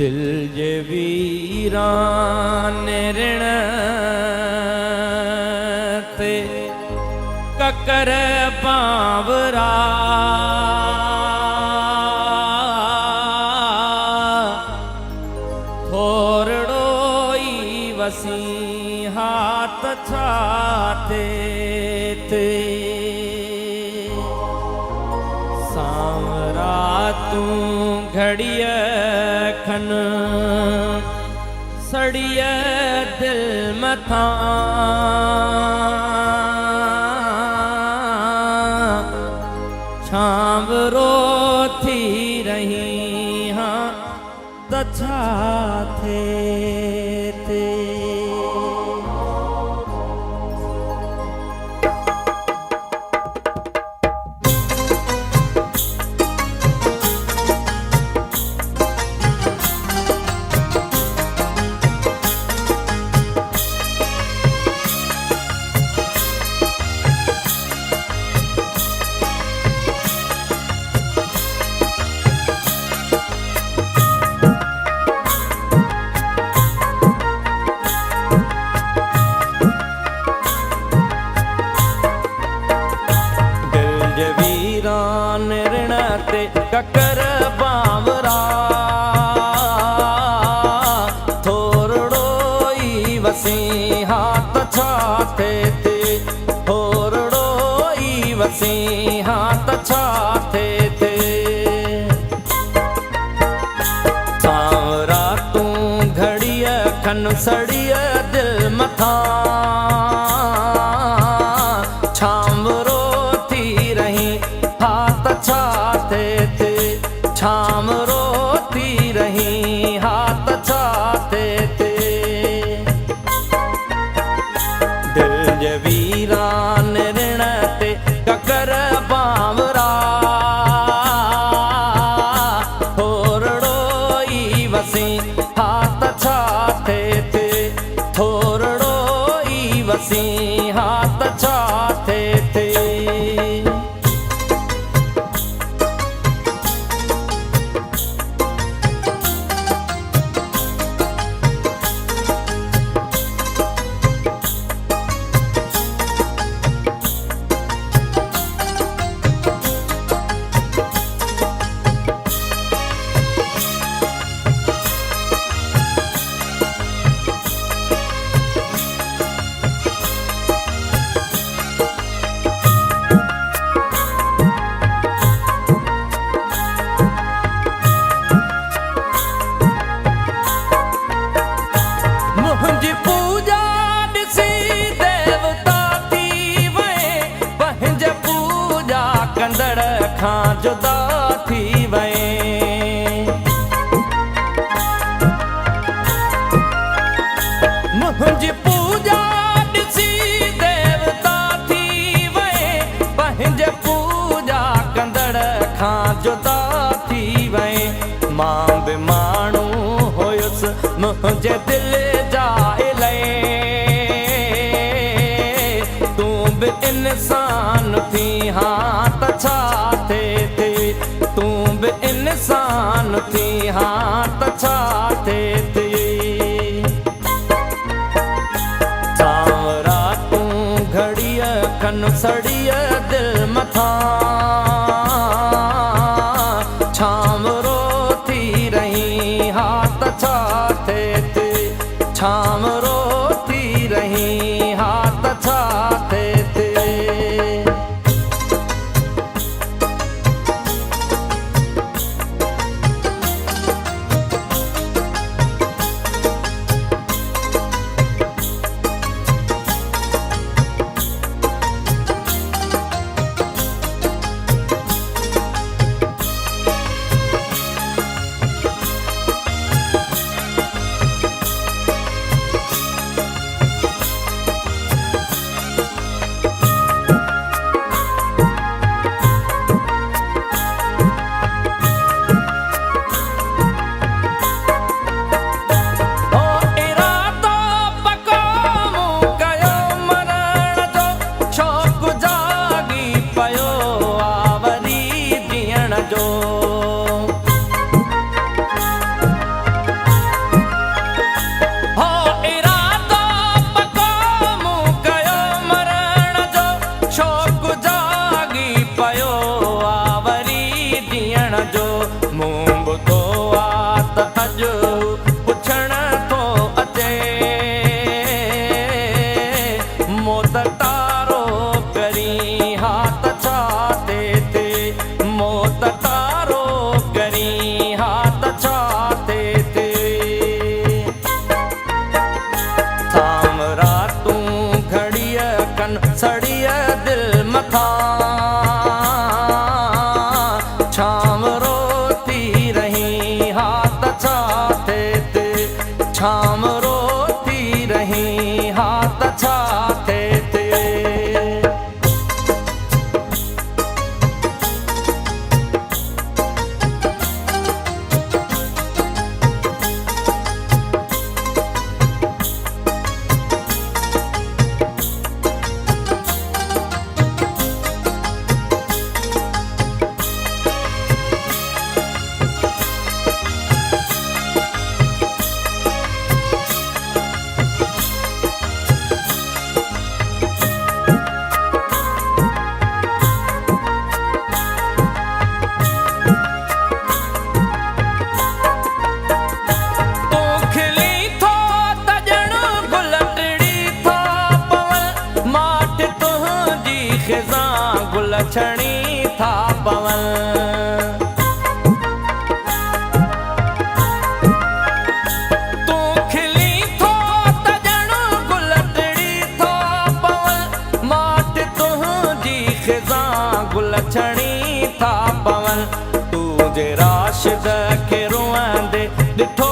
दिल जे वीरान ऋण ते ककर बावरा थोरड़ो ई वसी हाथ छाते ते सांवरा तू घड़िय खन सड़िय दिल मथा छावरो थी रही हाँ तछा थे ते ककर बावरा थोरड़ो ई वसी हाथ छाते ते थोरड़ो ई वसी हाथ छाते ते सांवरा तू घड़िय खन सड़िय दिल मथा छावरो थी रही हाथ छाते ते छाम रोती रही हाथ छाते ते दिल जे वीरान ऋण ते ककर बावरा थोरड़ो ई वसी हाथ छाते ते थोरड़ो ई वसी हाथ छाते ते खां जुदा थी वए मुंहिंजी पूजा ॾिसी देवता थी वए पंहिंजे पूजा कंदड़ खां जुदा थी वए मां बि माण्हू हुयुसि मुंहिंजे दिल जा इलाही तूं बि इंसान थी हाथ छाते ते तूं बि इंसान थी हाथ छाते ते सांवरा तूं घड़िय खन सड़िय दिल मथा छावरो थी रही हाथ छाते ते छावरो थी रही हाथ छाते ते छणी था पवन तूं खिली थो त ॼण गुल टिड़ी थो पवन माट तुंहिंजी ख़िज़ा गुल छणी था पवन तूं जे राशिद खे रोअंदे ॾिठो